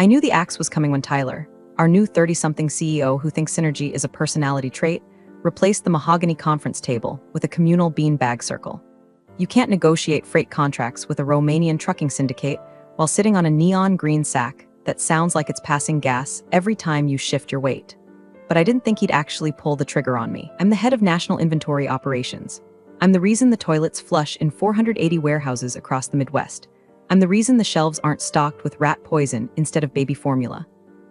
I knew the axe was coming when Tyler, our new 30-something CEO who thinks synergy is a personality trait, replaced the mahogany conference table with a communal beanbag circle. You can't negotiate freight contracts with a Romanian trucking syndicate while sitting on a neon green sack that sounds like it's passing gas every time you shift your weight. But I didn't think he'd actually pull the trigger on me. I'm the head of National Inventory Operations. I'm the reason the toilets flush in 480 warehouses across the Midwest. I'm the reason the shelves aren't stocked with rat poison instead of baby formula.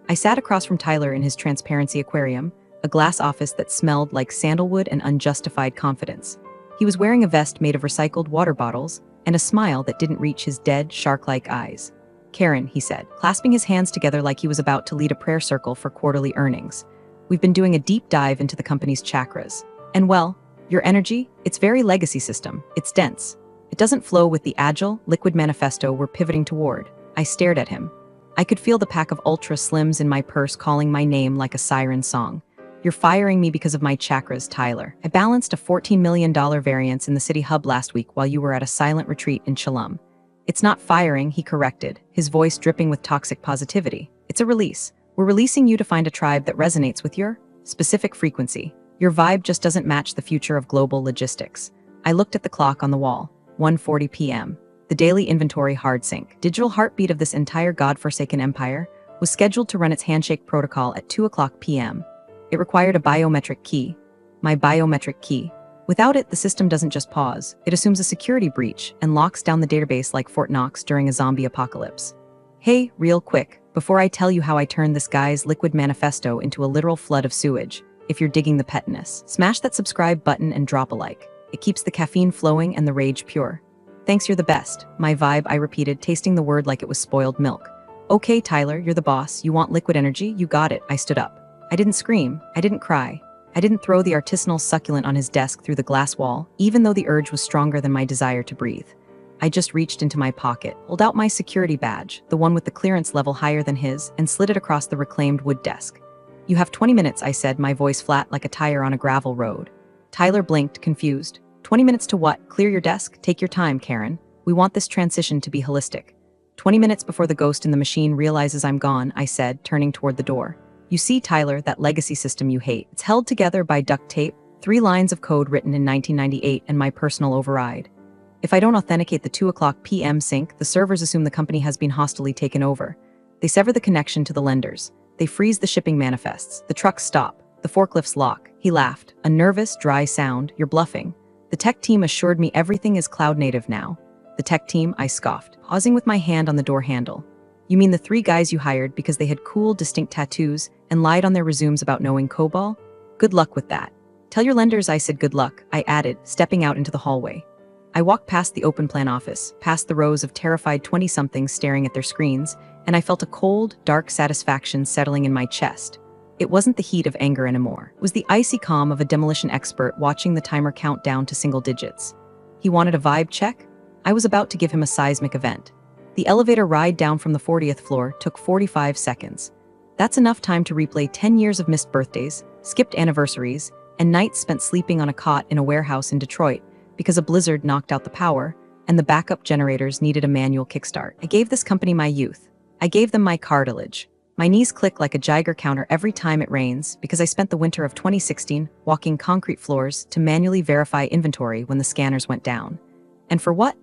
I sat across from Tyler in his transparency aquarium, a glass office that smelled like sandalwood and unjustified confidence. He was wearing a vest made of recycled water bottles and a smile that didn't reach his dead, shark-like eyes. "Karen," he said, clasping his hands together like he was about to lead a prayer circle for quarterly earnings. "We've been doing a deep dive into the company's chakras. And well, your energy, it's very legacy system. It's dense. It doesn't flow with the agile, liquid manifesto we're pivoting toward." I stared at him. I could feel the pack of Ultra Slims in my purse calling my name like a siren song. "You're firing me because of my chakras, Tyler. I balanced a $14 million variance in the city hub last week while you were at a silent retreat in Chelum." "It's not firing," he corrected, his voice dripping with toxic positivity. "It's a release. We're releasing you to find a tribe that resonates with your specific frequency. Your vibe just doesn't match the future of global logistics." I looked at the clock on the wall. 1:40 p.m. The daily inventory hard sync, digital heartbeat of this entire godforsaken empire, was scheduled to run its handshake protocol at 2:00 p.m. It required a biometric key. My biometric key. Without it, the system doesn't just pause. It assumes a security breach and locks down the database like Fort Knox during a zombie apocalypse. "Hey, real quick, before I tell you how I turned this guy's liquid manifesto into a literal flood of sewage, if you're digging the pettiness, smash that subscribe button and drop a like. It keeps the caffeine flowing and the rage pure." "Thanks, you're the best." My vibe, I repeated, tasting the word like it was spoiled milk. "Okay, Tyler, you're the boss. You want liquid energy? You got it." I stood up. I didn't scream. I didn't cry. I didn't throw the artisanal succulent on his desk through the glass wall, even though the urge was stronger than my desire to breathe. I just reached into my pocket, pulled out my security badge, the one with the clearance level higher than his, and slid it across the reclaimed wood desk. "You have 20 minutes, I said, my voice flat like a tire on a gravel road. Tyler blinked, confused. "20 minutes to what? Clear your desk? Take your time, Karen. We want this transition to be holistic." 20 minutes before the ghost in the machine realizes I'm gone, I said, turning toward the door. "You see, Tyler, that legacy system you hate. It's held together by duct tape, 3 lines of code written in 1998, and my personal override. If I don't authenticate the 2:00 p.m. sync, the servers assume the company has been hostilely taken over. They sever the connection to the lenders. They freeze the shipping manifests. The trucks stop. The forklifts lock." He laughed, a nervous, dry sound. "You're bluffing. The tech team assured me everything is cloud native now." "The tech team?" I scoffed, pausing with my hand on the door handle. "You mean the 3 guys you hired because they had cool, distinct tattoos and lied on their resumes about knowing COBOL? Good luck with that." "Tell your lenders I said good luck," I added, stepping out into the hallway. I walked past the open plan office, past the rows of terrified 20-somethings staring at their screens, and I felt a cold, dark satisfaction settling in my chest. It wasn't the heat of anger anymore. It was the icy calm of a demolition expert watching the timer count down to single digits. He wanted a vibe check? I was about to give him a seismic event. The elevator ride down from the 40th floor took 45 seconds. That's enough time to replay 10 years of missed birthdays, skipped anniversaries, and nights spent sleeping on a cot in a warehouse in Detroit because a blizzard knocked out the power and the backup generators needed a manual kickstart. I gave this company my youth. I gave them my cartilage. My knees click like a Geiger counter every time it rains because I spent the winter of 2016 walking concrete floors to manually verify inventory when the scanners went down. And for what?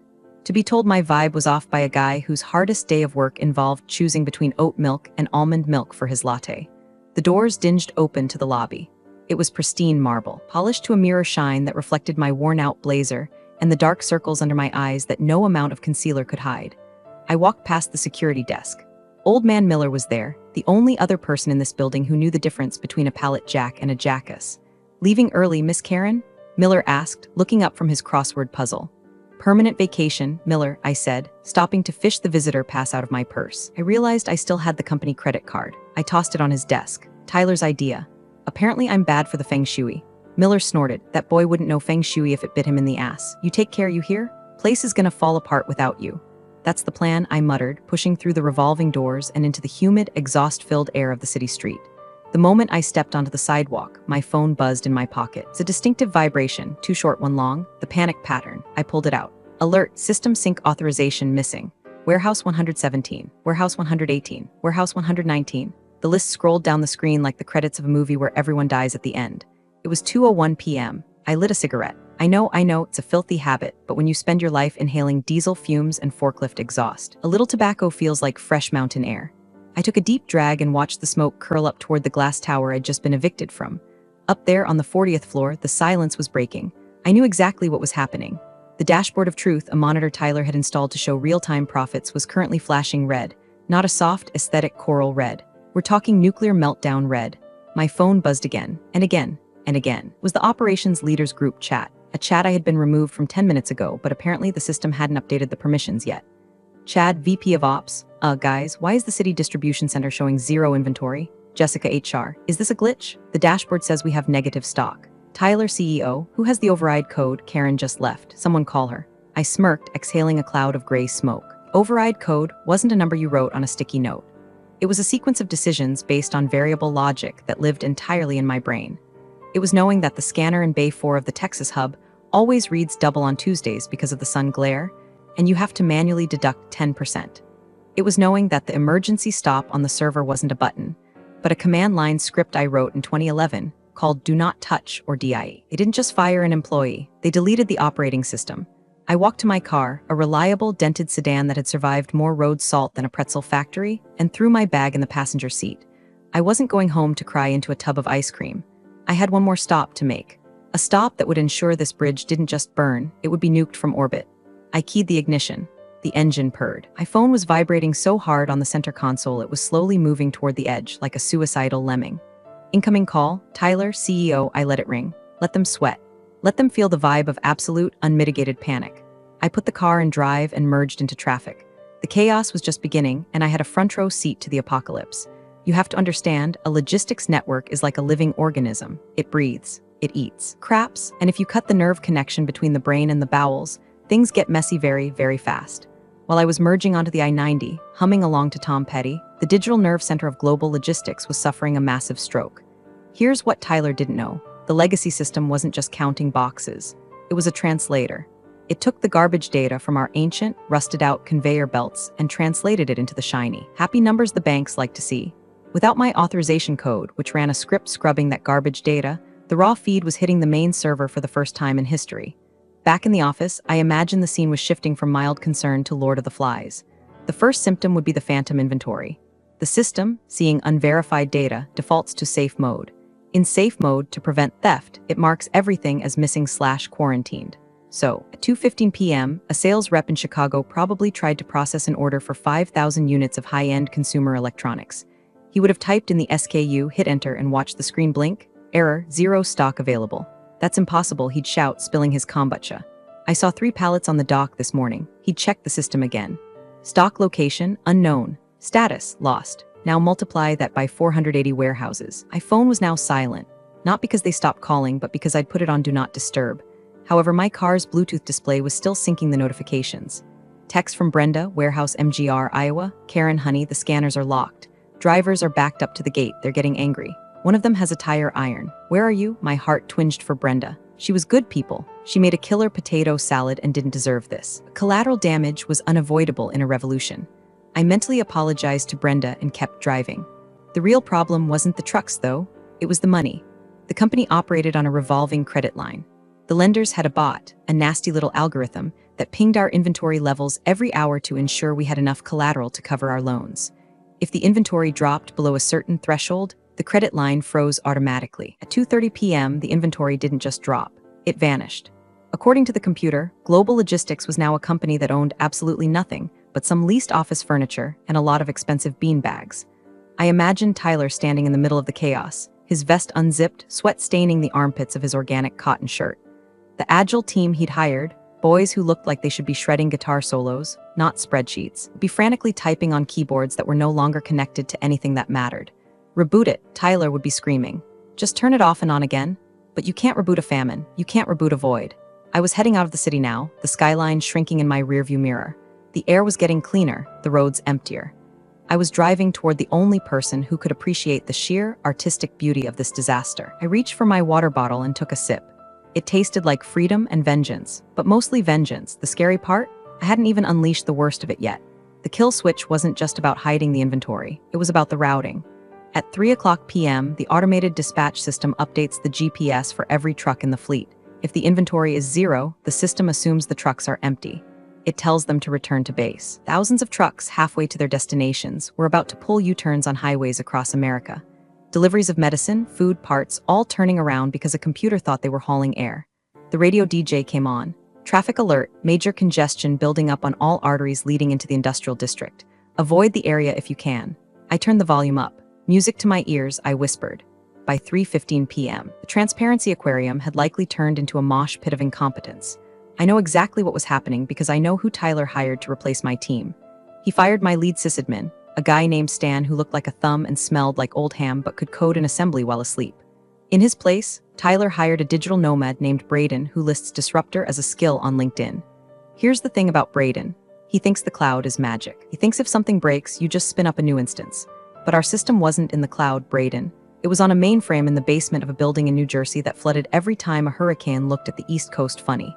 To be told my vibe was off by a guy whose hardest day of work involved choosing between oat milk and almond milk for his latte. The doors dinged open to the lobby. It was pristine marble, polished to a mirror shine that reflected my worn-out blazer and the dark circles under my eyes that no amount of concealer could hide. I walked past the security desk. Old Man Miller was there, the only other person in this building who knew the difference between a pallet jack and a jackass. "Leaving early, Miss Karen?" Miller asked, looking up from his crossword puzzle. "Permanent vacation, Miller," I said, stopping to fish the visitor pass out of my purse. I realized I still had the company credit card. I tossed it on his desk. Tyler's idea. "Apparently I'm bad for the feng shui." Miller snorted. "That boy wouldn't know feng shui if it bit him in the ass. You take care, you hear? Place is gonna fall apart without you." "That's the plan," I muttered, pushing through the revolving doors and into the humid, exhaust-filled air of the city street. The moment I stepped onto the sidewalk, my phone buzzed in my pocket. It's a distinctive vibration, 2 short, 1 long, the panic pattern. I pulled it out. "Alert, system sync authorization missing. Warehouse 117, Warehouse 118, Warehouse 119. The list scrolled down the screen like the credits of a movie where everyone dies at the end. It was 2:01 p.m. I lit a cigarette. I know, it's a filthy habit, but when you spend your life inhaling diesel fumes and forklift exhaust, a little tobacco feels like fresh mountain air. I took a deep drag and watched the smoke curl up toward the glass tower I'd just been evicted from. Up there on the 40th floor, the silence was breaking. I knew exactly what was happening. The dashboard of truth, a monitor Tyler had installed to show real-time profits, was currently flashing red, not a soft, aesthetic coral red. We're talking nuclear meltdown red. My phone buzzed again, and again, and again. It was the operations leaders group chat, a chat I had been removed from 10 minutes ago, but apparently the system hadn't updated the permissions yet. Chad, VP of Ops, guys, why is the city distribution center showing zero inventory? Jessica HR, is this a glitch? The dashboard says we have negative stock. Tyler CEO, who has the override code? Karen just left. Someone call her. I smirked, exhaling a cloud of gray smoke. Override code wasn't a number you wrote on a sticky note. It was a sequence of decisions based on variable logic that lived entirely in my brain. It was knowing that the scanner in Bay 4 of the Texas hub always reads double on Tuesdays because of the sun glare, and you have to manually deduct 10%. It was knowing that the emergency stop on the server wasn't a button, but a command line script I wrote in 2011 called Do Not Touch, or DIE. They didn't just fire an employee, they deleted the operating system. I walked to my car, a reliable, dented sedan that had survived more road salt than a pretzel factory, and threw my bag in the passenger seat. I wasn't going home to cry into a tub of ice cream. I had one more stop to make. A stop that would ensure this bridge didn't just burn, it would be nuked from orbit. I keyed the ignition. The engine purred. My phone was vibrating so hard on the center console it was slowly moving toward the edge like a suicidal lemming. Incoming call, Tyler, CEO. I let it ring. Let them sweat. Let them feel the vibe of absolute, unmitigated panic. I put the car in drive and merged into traffic. The chaos was just beginning, and I had a front row seat to the apocalypse. You have to understand, a logistics network is like a living organism. It breathes. It eats. Craps. And if you cut the nerve connection between the brain and the bowels, things get messy very, very fast. While I was merging onto the I-90, humming along to Tom Petty, the digital nerve center of global logistics was suffering a massive stroke. Here's what Tyler didn't know. The legacy system wasn't just counting boxes. It was a translator. It took the garbage data from our ancient, rusted-out conveyor belts and translated it into the shiny, happy numbers the banks like to see. Without my authorization code, which ran a script scrubbing that garbage data, the raw feed was hitting the main server for the first time in history. Back in the office, I imagined the scene was shifting from mild concern to Lord of the Flies. The first symptom would be the phantom inventory. The system, seeing unverified data, defaults to safe mode. In safe mode, to prevent theft, it marks everything as missing/quarantined. So, at 2:15 p.m., a sales rep in Chicago probably tried to process an order for 5,000 units of high-end consumer electronics. He would have typed in the SKU, hit enter, and watched the screen blink. Error, zero stock available. That's impossible, he'd shout, spilling his kombucha. I saw 3 pallets on the dock this morning. He'd checked the system again. Stock location, unknown. Status, lost. Now multiply that by 480 warehouses. My phone was now silent. Not because they stopped calling, but because I'd put it on Do Not Disturb. However, my car's Bluetooth display was still syncing the notifications. Text from Brenda, Warehouse MGR, Iowa. Karen, honey, the scanners are locked. Drivers are backed up to the gate. They're getting angry. One of them has a tire iron. Where are you? My heart twinged for Brenda. She was good people. She made a killer potato salad and didn't deserve this. Collateral damage was unavoidable in a revolution. I mentally apologized to Brenda and kept driving. The real problem wasn't the trucks, though. It was the money. The company operated on a revolving credit line. The lenders had a bot, a nasty little algorithm, that pinged our inventory levels every hour to ensure we had enough collateral to cover our loans. If the inventory dropped below a certain threshold, the credit line froze automatically. At 2:30 p.m., the inventory didn't just drop. It vanished. According to the computer, Global Logistics was now a company that owned absolutely nothing but some leased office furniture and a lot of expensive bean bags. I imagined Tyler standing in the middle of the chaos, his vest unzipped, sweat staining the armpits of his organic cotton shirt. The agile team he'd hired, boys who looked like they should be shredding guitar solos, not spreadsheets, would be frantically typing on keyboards that were no longer connected to anything that mattered. Reboot it, Tyler would be screaming. Just turn it off and on again. But you can't reboot a famine. You can't reboot a void. I was heading out of the city now, the skyline shrinking in my rearview mirror. The air was getting cleaner, the roads emptier. I was driving toward the only person who could appreciate the sheer, artistic beauty of this disaster. I reached for my water bottle and took a sip. It tasted like freedom and vengeance, but mostly vengeance. The scary part? I hadn't even unleashed the worst of it yet. The kill switch wasn't just about hiding the inventory, it was about the routing. At 3 p.m., the automated dispatch system updates the GPS for every truck in the fleet. If the inventory is 0, the system assumes the trucks are empty. It tells them to return to base. Thousands of trucks halfway to their destinations were about to pull U-turns on highways across America. Deliveries of medicine, food, parts, all turning around because a computer thought they were hauling air. The radio DJ came on. Traffic alert, major congestion building up on all arteries leading into the industrial district. Avoid the area if you can. I turned the volume up. Music to my ears, I whispered. By 3:15 p.m., the Transparency Aquarium had likely turned into a mosh pit of incompetence. I know exactly what was happening because I know who Tyler hired to replace my team. He fired my lead sysadmin, a guy named Stan who looked like a thumb and smelled like old ham but could code in assembly while asleep. In his place, Tyler hired a digital nomad named Braden who lists disruptor as a skill on LinkedIn. Here's the thing about Braden. He thinks the cloud is magic. He thinks if something breaks, you just spin up a new instance. But our system wasn't in the cloud, Braden. It was on a mainframe in the basement of a building in New Jersey that flooded every time a hurricane looked at the East Coast funny.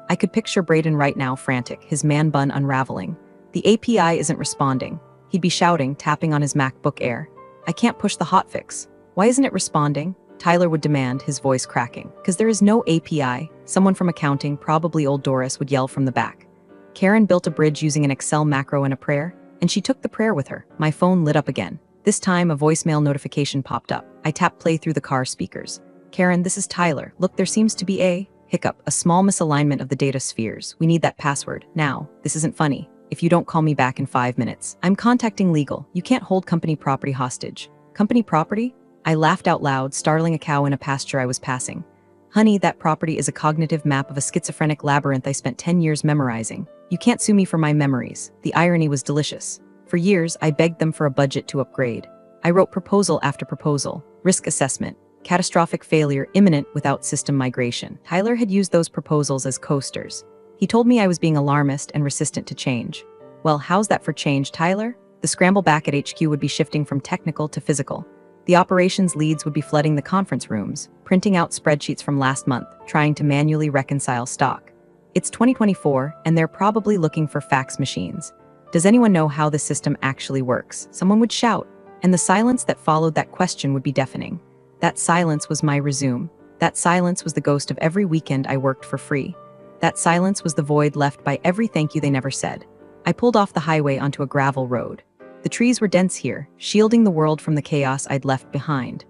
I could picture Braden right now frantic, his man bun unraveling. The API isn't responding. He'd be shouting, tapping on his MacBook Air. I can't push the hotfix. Why isn't it responding? Tyler would demand, his voice cracking. Because there is no API, someone from accounting, probably old Doris, would yell from the back. Karen built a bridge using an Excel macro and a prayer, and she took the prayer with her. My phone lit up again. This time, a voicemail notification popped up. I tapped play through the car speakers. Karen, this is Tyler. Look, there seems to be a hiccup, a small misalignment of the data spheres. We need that password. Now, this isn't funny. If you don't call me back in 5 minutes, I'm contacting legal. You can't hold company property hostage. Company property? I laughed out loud, startling a cow in a pasture I was passing. Honey, that property is a cognitive map of a schizophrenic labyrinth I spent 10 years memorizing. You can't sue me for my memories. The irony was delicious. For years, I begged them for a budget to upgrade. I wrote proposal after proposal, risk assessment, catastrophic failure imminent without system migration. Tyler had used those proposals as coasters. He told me I was being alarmist and resistant to change. Well, how's that for change, Tyler? The scramble back at HQ would be shifting from technical to physical. The operations leads would be flooding the conference rooms, printing out spreadsheets from last month, trying to manually reconcile stock. It's 2024, and they're probably looking for fax machines. Does anyone know how the system actually works? Someone would shout, and the silence that followed that question would be deafening. That silence was my resume. That silence was the ghost of every weekend I worked for free. That silence was the void left by every thank you they never said. I pulled off the highway onto a gravel road. The trees were dense here, shielding the world from the chaos I'd left behind.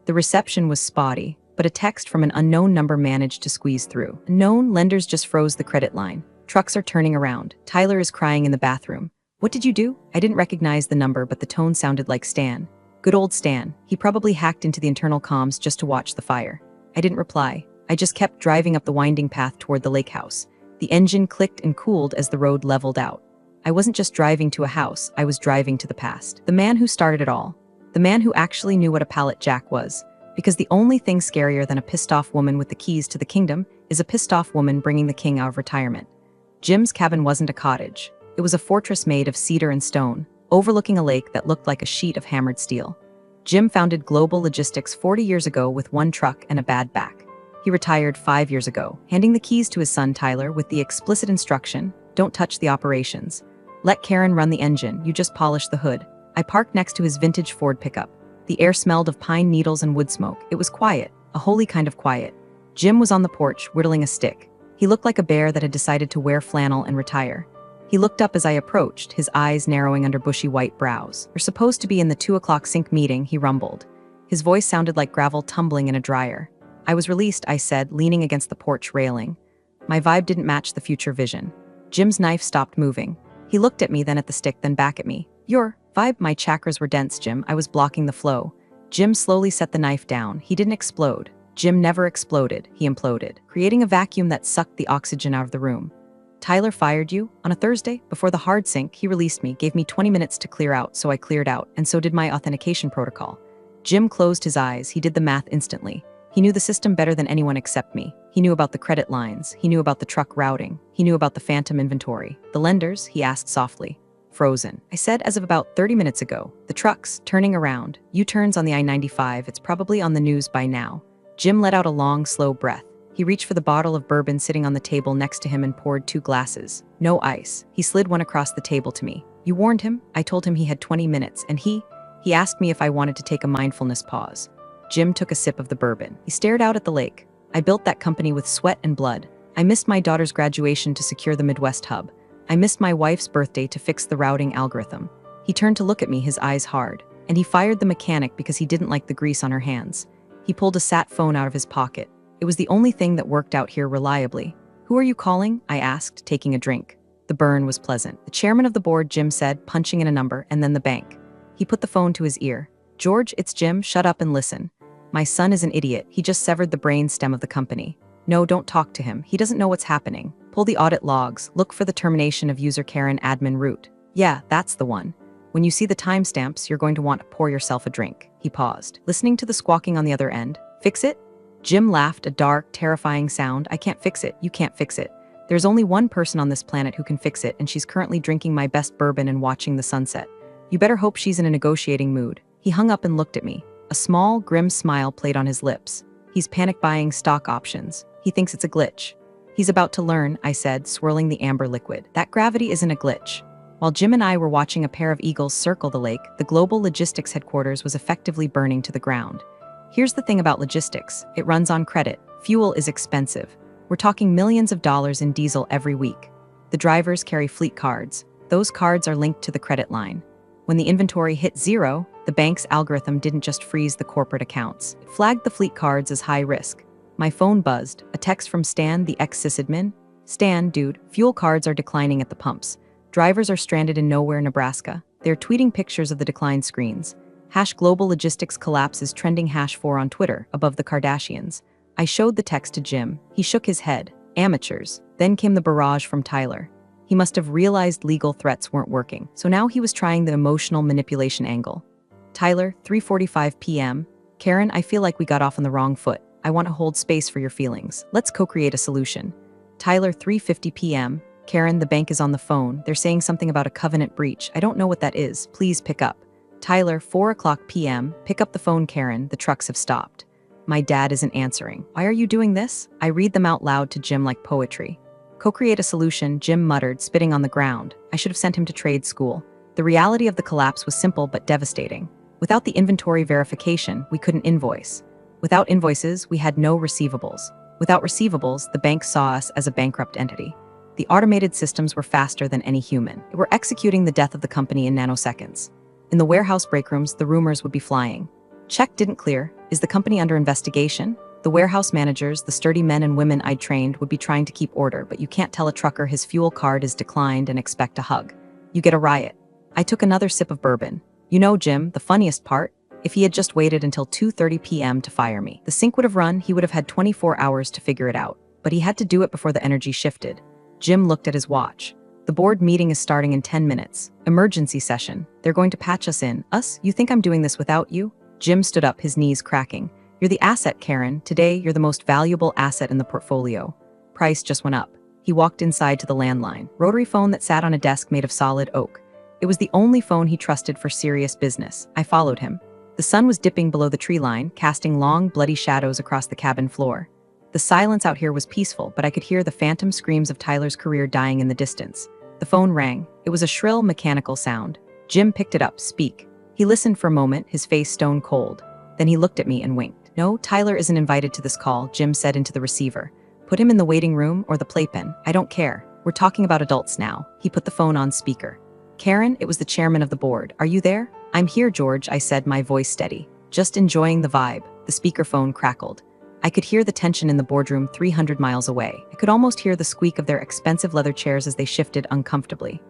The reception was spotty, but a text from an unknown number managed to squeeze through. Known lenders just froze the credit line. Trucks are turning around. Tyler is crying in the bathroom. What did you do? I didn't recognize the number, but the tone sounded like Stan. Good old Stan. He probably hacked into the internal comms just to watch the fire. I didn't reply. I just kept driving up the winding path toward the lake house. The engine clicked and cooled as the road leveled out. I wasn't just driving to a house, I was driving to the past. The man who started it all. The man who actually knew what a pallet jack was. Because the only thing scarier than a pissed-off woman with the keys to the kingdom is a pissed-off woman bringing the king out of retirement. Jim's cabin wasn't a cottage. It was a fortress made of cedar and stone, overlooking a lake that looked like a sheet of hammered steel. Jim founded Global Logistics 40 years ago with one truck and a bad back. He retired 5 years ago, handing the keys to his son Tyler with the explicit instruction, don't touch the operations. Let Karen run the engine, you just polish the hood. I parked next to his vintage Ford pickup. The air smelled of pine needles and wood smoke. It was quiet, a holy kind of quiet. Jim was on the porch, whittling a stick. He looked like a bear that had decided to wear flannel and retire. He looked up as I approached, his eyes narrowing under bushy white brows. We're supposed to be in the 2:00 sync meeting, he rumbled. His voice sounded like gravel tumbling in a dryer. I was released, I said, leaning against the porch railing. My vibe didn't match the future vision. Jim's knife stopped moving. He looked at me, then at the stick, then back at me. Your vibe? My chakras were dense, Jim. I was blocking the flow. Jim slowly set the knife down. He didn't explode. Jim never exploded. He imploded, creating a vacuum that sucked the oxygen out of the room. Tyler fired you? On a Thursday? Before the hard sync, he released me, gave me 20 minutes to clear out, so I cleared out, and so did my authentication protocol. Jim closed his eyes. He did the math instantly. He knew the system better than anyone except me. He knew about the credit lines. He knew about the truck routing. He knew about the phantom inventory. The lenders, he asked softly. Frozen. I said as of about 30 minutes ago. The trucks, turning around. U-turns on the I-95. It's probably on the news by now. Jim let out a long, slow breath. He reached for the bottle of bourbon sitting on the table next to him and poured 2 glasses. No ice. He slid one across the table to me. You warned him? I told him he had 20 minutes, and he asked me if I wanted to take a mindfulness pause. Jim took a sip of the bourbon. He stared out at the lake. I built that company with sweat and blood. I missed my daughter's graduation to secure the Midwest hub. I missed my wife's birthday to fix the routing algorithm. He turned to look at me, his eyes hard. And he fired the mechanic because he didn't like the grease on her hands. He pulled a sat phone out of his pocket. It was the only thing that worked out here reliably. Who are you calling? I asked, taking a drink. The burn was pleasant. The chairman of the board, Jim said, punching in a number, and then the bank. He put the phone to his ear. George, it's Jim, shut up and listen. My son is an idiot. He just severed the brain stem of the company. No, don't talk to him. He doesn't know what's happening. Pull the audit logs. Look for the termination of user Karen admin root. Yeah, that's the one. When you see the timestamps, you're going to want to pour yourself a drink. He paused, listening to the squawking on the other end. Fix it? Jim laughed, a dark, terrifying sound. I can't fix it. You can't fix it. There's only one person on this planet who can fix it, and she's currently drinking my best bourbon and watching the sunset. You better hope she's in a negotiating mood. He hung up and looked at me. A small, grim smile played on his lips. He's panic buying stock options. He thinks it's a glitch. He's about to learn, I said, swirling the amber liquid. That gravity isn't a glitch. While Jim and I were watching a pair of eagles circle the lake, the global logistics headquarters was effectively burning to the ground. Here's the thing about logistics. It runs on credit. Fuel is expensive. We're talking millions of dollars in diesel every week. The drivers carry fleet cards. Those cards are linked to the credit line. When the inventory hit zero, the bank's algorithm didn't just freeze the corporate accounts. It flagged the fleet cards as high risk. My phone buzzed. A text from Stan, the ex-sysadmin. Stan, dude, fuel cards are declining at the pumps. Drivers are stranded in nowhere, Nebraska. They're tweeting pictures of the declined screens. #global logistics collapse is trending #4 on Twitter, above the Kardashians. I showed the text to Jim. He shook his head. Amateurs. Then came the barrage from Tyler. He must have realized legal threats weren't working, so now he was trying the emotional manipulation angle. Tyler, 3:45 p.m. Karen, I feel like we got off on the wrong foot. I want to hold space for your feelings. Let's co-create a solution. Tyler, 3:50 p.m. Karen, the bank is on the phone. They're saying something about a covenant breach. I don't know what that is. Please pick up. Tyler, 4:00 p.m. Pick up the phone, Karen. The trucks have stopped. My dad isn't answering. Why are you doing this? I read them out loud to Jim like poetry. Co-create a solution, Jim muttered, spitting on the ground. I should have sent him to trade school. The reality of the collapse was simple but devastating. Without the inventory verification, we couldn't invoice. Without invoices, we had no receivables. Without receivables, the bank saw us as a bankrupt entity. The automated systems were faster than any human. They were executing the death of the company in nanoseconds. In the warehouse breakrooms, the rumors would be flying. Check didn't clear. Is the company under investigation? The warehouse managers, the sturdy men and women I'd trained, would be trying to keep order, but you can't tell a trucker his fuel card is declined and expect a hug. You get a riot. I took another sip of bourbon. You know, Jim, the funniest part? If he had just waited until 2:30 p.m. to fire me, the sink would have run, he would have had 24 hours to figure it out. But he had to do it before the energy shifted. Jim looked at his watch. The board meeting is starting in 10 minutes. Emergency session. They're going to patch us in. Us? You think I'm doing this without you? Jim stood up, his knees cracking. You're the asset, Karen. Today, you're the most valuable asset in the portfolio. Price just went up. He walked inside to the landline. Rotary phone that sat on a desk made of solid oak. It was the only phone he trusted for serious business. I followed him. The sun was dipping below the tree line, casting long, bloody shadows across the cabin floor. The silence out here was peaceful, but I could hear the phantom screams of Tyler's career dying in the distance. The phone rang. It was a shrill, mechanical sound. Jim picked it up. Speak. He listened for a moment, his face stone cold. Then he looked at me and winked. No, Tyler isn't invited to this call, Jim said into the receiver. Put him in the waiting room or the playpen. I don't care. We're talking about adults now. He put the phone on speaker. Karen, it was the chairman of the board. Are you there? I'm here, George, I said, my voice steady. Just enjoying the vibe. The speakerphone crackled. I could hear the tension in the boardroom 300 miles away. I could almost hear the squeak of their expensive leather chairs as they shifted uncomfortably.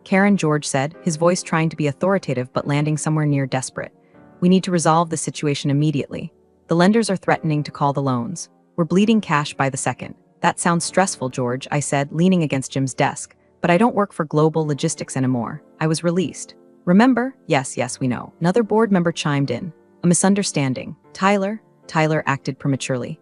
Karen, George said, his voice trying to be authoritative but landing somewhere near desperate. We need to resolve the situation immediately. The lenders are threatening to call the loans. We're bleeding cash by the second. That sounds stressful, George, I said, leaning against Jim's desk. But I don't work for Global Logistics anymore. I was released. Remember? Yes, we know. Another board member chimed in. A misunderstanding. Tyler acted prematurely.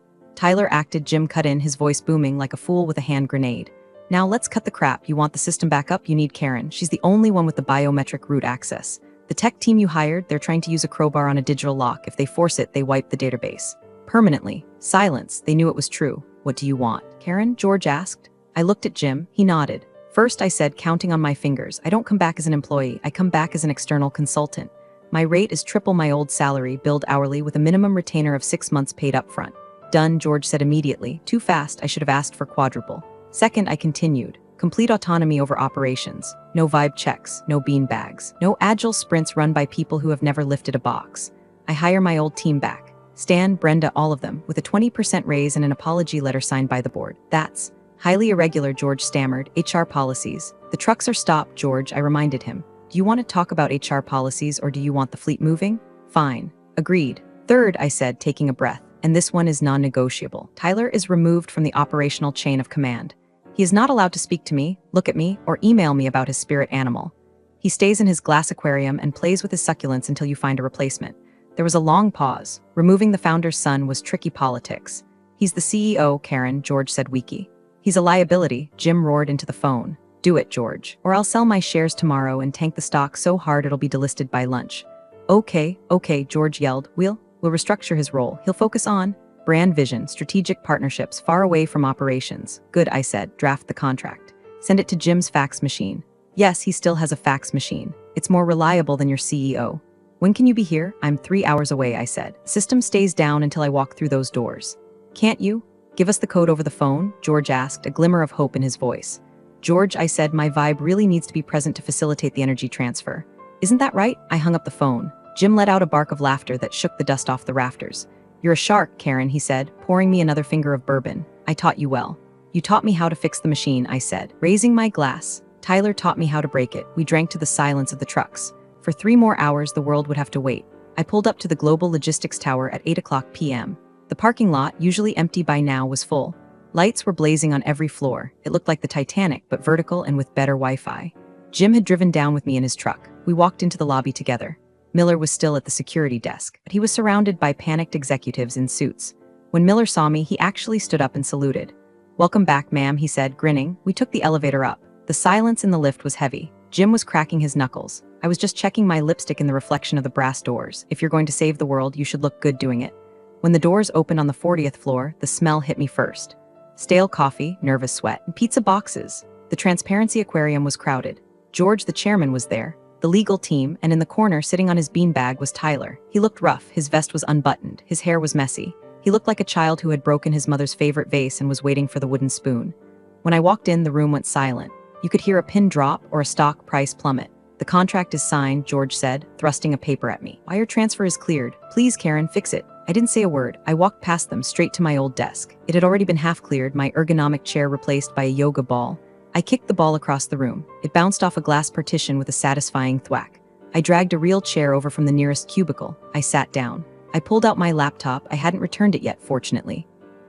Jim cut in, his voice booming like a fool with a hand grenade. Now let's cut the crap. You want the system back up? You need Karen. She's the only one with the biometric root access. The tech team you hired, they're trying to use a crowbar on a digital lock. If they force it, they wipe the database. Permanently. Silence. They knew it was true. What do you want? Karen? George asked. I looked at Jim. He nodded. First, I said, counting on my fingers, I don't come back as an employee, I come back as an external consultant. My rate is triple my old salary, billed hourly with a minimum retainer of 6 months paid up front. Done, George said immediately. Too fast, I should have asked for quadruple. Second, I continued. Complete autonomy over operations. No vibe checks, no bean bags, no agile sprints run by people who have never lifted a box. I hire my old team back. Stan, Brenda, all of them, with a 20% raise and an apology letter signed by the board. That's highly irregular, George stammered. HR policies. The trucks are stopped, George, I reminded him. Do you want to talk about HR policies or do you want the fleet moving? Fine. Agreed. Third, I said, taking a breath, and this one is non-negotiable. Tyler is removed from the operational chain of command. He is not allowed to speak to me, look at me, or email me about his spirit animal. He stays in his glass aquarium and plays with his succulents until you find a replacement. There was a long pause. Removing the founder's son was tricky politics. He's the CEO, Karen, George said weakly. He's a liability, Jim roared into the phone. Do it, George, or I'll sell my shares tomorrow and tank the stock so hard it'll be delisted by lunch. Okay, George yelled. We'll restructure his role. He'll focus on brand vision, strategic partnerships, far away from operations. Good, I said. Draft the contract. Send it to Jim's fax machine. Yes, he still has a fax machine. It's more reliable than your CEO. When can you be here? I'm 3 hours away, I said. System stays down until I walk through those doors. Can't you? Give us the code over the phone? George asked, a glimmer of hope in his voice. George, I said, my vibe really needs to be present to facilitate the energy transfer. Isn't that right? I hung up the phone. Jim let out a bark of laughter that shook the dust off the rafters. You're a shark, Karen, he said, pouring me another finger of bourbon. I taught you well. You taught me how to fix the machine, I said, raising my glass. Tyler taught me how to break it. We drank to the silence of the trucks. For 3 more hours, the world would have to wait. I pulled up to the Global Logistics Tower at 8:00 p.m. The parking lot, usually empty by now, was full. Lights were blazing on every floor. It looked like the Titanic, but vertical and with better Wi-Fi. Jim had driven down with me in his truck. We walked into the lobby together. Miller was still at the security desk, but he was surrounded by panicked executives in suits. When Miller saw me, he actually stood up and saluted. Welcome back, ma'am, he said, grinning. We took the elevator up. The silence in the lift was heavy. Jim was cracking his knuckles. I was just checking my lipstick in the reflection of the brass doors. If you're going to save the world, you should look good doing it. When the doors opened on the 40th floor, the smell hit me first. Stale coffee, nervous sweat, and pizza boxes. The transparency aquarium was crowded. George, the chairman, was there. The legal team, and in the corner, sitting on his beanbag, was Tyler. He looked rough, his vest was unbuttoned, his hair was messy. He looked like a child who had broken his mother's favorite vase and was waiting for the wooden spoon. When I walked in, the room went silent. You could hear a pin drop or a stock price plummet. The contract is signed, George said, thrusting a paper at me. Wire transfer is cleared. Please, Karen, fix it. I didn't say a word. I walked past them, straight to my old desk. It had already been half cleared, my ergonomic chair replaced by a yoga ball. I kicked the ball across the room. It bounced off a glass partition with a satisfying thwack. I dragged a real chair over from the nearest cubicle. I sat down. I pulled out my laptop. I hadn't returned it yet, fortunately.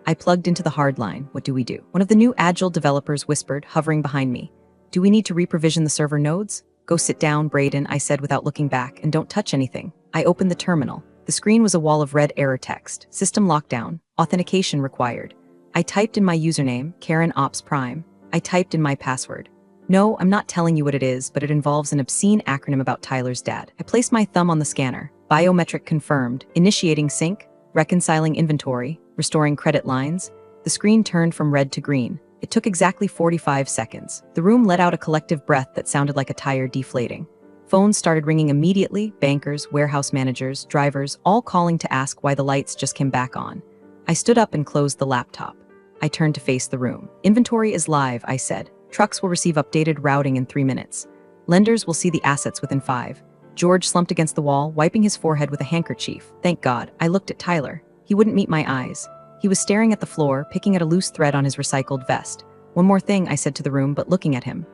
I plugged into the hard line. What do we do? One of the new Agile developers whispered, hovering behind me. Do we need to reprovision the server nodes? Go sit down, Braden, I said without looking back, and don't touch anything. I opened the terminal. The screen was a wall of red error text. System lockdown. Authentication required. I typed in my username, Karen Ops Prime. I typed in my password. No, I'm not telling you what it is, but it involves an obscene acronym about Tyler's dad. I placed my thumb on the scanner. Biometric confirmed. Initiating sync. Reconciling inventory. Restoring credit lines. The screen turned from red to green. It took exactly 45 seconds. The room let out a collective breath that sounded like a tire deflating. Phones started ringing immediately. Bankers, warehouse managers, drivers, all calling to ask why the lights just came back on. I stood up and closed the laptop. I turned to face the room. Inventory is live, I said. Trucks will receive updated routing in 3 minutes. Lenders will see the assets within 5. George slumped against the wall, wiping his forehead with a handkerchief. Thank God. I looked at Tyler. He wouldn't meet my eyes. He was staring at the floor, picking at a loose thread on his recycled vest. One more thing, I said to the room, but looking at him.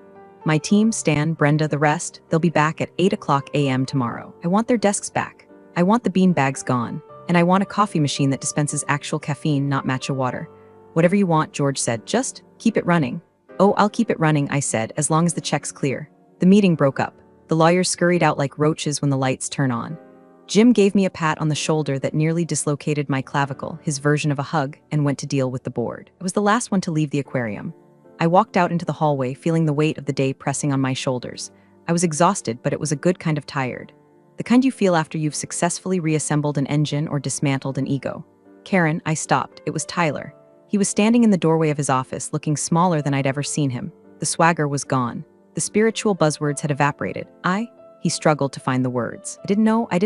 My team, Stan, Brenda, the rest, they'll be back at 8:00 a.m. tomorrow. I want their desks back. I want the bean bags gone. And I want a coffee machine that dispenses actual caffeine, not matcha water. Whatever you want, George said, just keep it running. Oh, I'll keep it running, I said, as long as the check's clear. The meeting broke up. The lawyers scurried out like roaches when the lights turn on. Jim gave me a pat on the shoulder that nearly dislocated my clavicle, his version of a hug, and went to deal with the board. I was the last one to leave the aquarium. I walked out into the hallway, feeling the weight of the day pressing on my shoulders. I was exhausted, but it was a good kind of tired. The kind you feel after you've successfully reassembled an engine or dismantled an ego. Karen, I stopped. It was Tyler. He was standing in the doorway of his office, looking smaller than I'd ever seen him. The The swagger was gone. The spiritual buzzwords had evaporated. He struggled to find the words. I didn't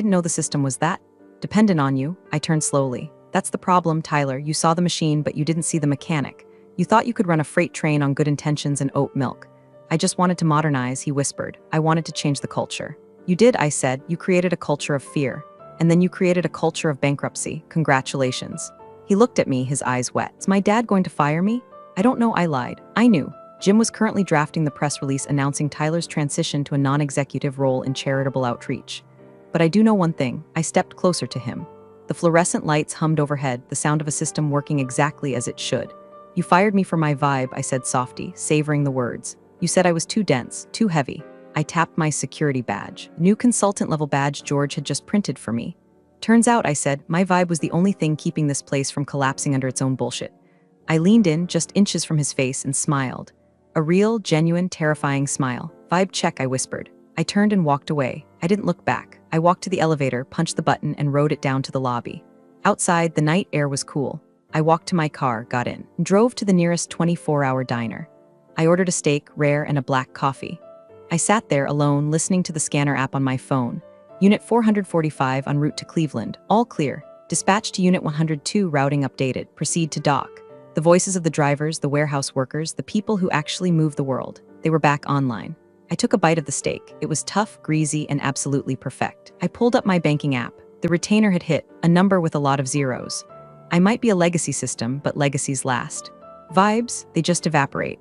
know the system was that dependent on you. I turned slowly. That's the problem, Tyler. You saw the machine, but you didn't see the mechanic. You thought you could run a freight train on good intentions and oat milk. I just wanted to modernize, he whispered. I wanted to change the culture. You did, I said. You created a culture of fear. And then you created a culture of bankruptcy. Congratulations. He looked at me, his eyes wet. Is my dad going to fire me? I don't know, I lied. I knew. Jim was currently drafting the press release announcing Tyler's transition to a non-executive role in charitable outreach. But I do know one thing. I stepped closer to him. The fluorescent lights hummed overhead, the sound of a system working exactly as it should. You fired me for my vibe, I said softly, savoring the words. You said I was too dense, too heavy. I tapped my security badge. New consultant-level badge George had just printed for me. Turns out, I said, my vibe was the only thing keeping this place from collapsing under its own bullshit. I leaned in, just inches from his face, and smiled. A real, genuine, terrifying smile. Vibe check, I whispered. I turned and walked away. I didn't look back. I walked to the elevator, punched the button, and rode it down to the lobby. Outside, the night air was cool. I walked to my car, got in, and drove to the nearest 24-hour diner. I ordered a steak, rare, and a black coffee. I sat there alone, listening to the scanner app on my phone. Unit 445 en route to Cleveland. All clear. Dispatch to Unit 102, routing updated. Proceed to dock. The voices of the drivers, the warehouse workers, the people who actually move the world. They were back online. I took a bite of the steak. It was tough, greasy, and absolutely perfect. I pulled up my banking app. The retainer had hit, a number with a lot of zeros. I might be a legacy system, but legacies last. Vibes, they just evaporate.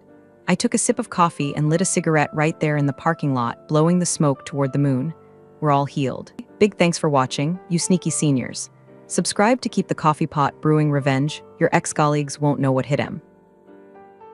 I took a sip of coffee and lit a cigarette right there in the parking lot, blowing the smoke toward the moon. We're all healed. Big thanks for watching, you sneaky seniors. Subscribe to keep the coffee pot brewing revenge. Your ex-colleagues won't know what hit him.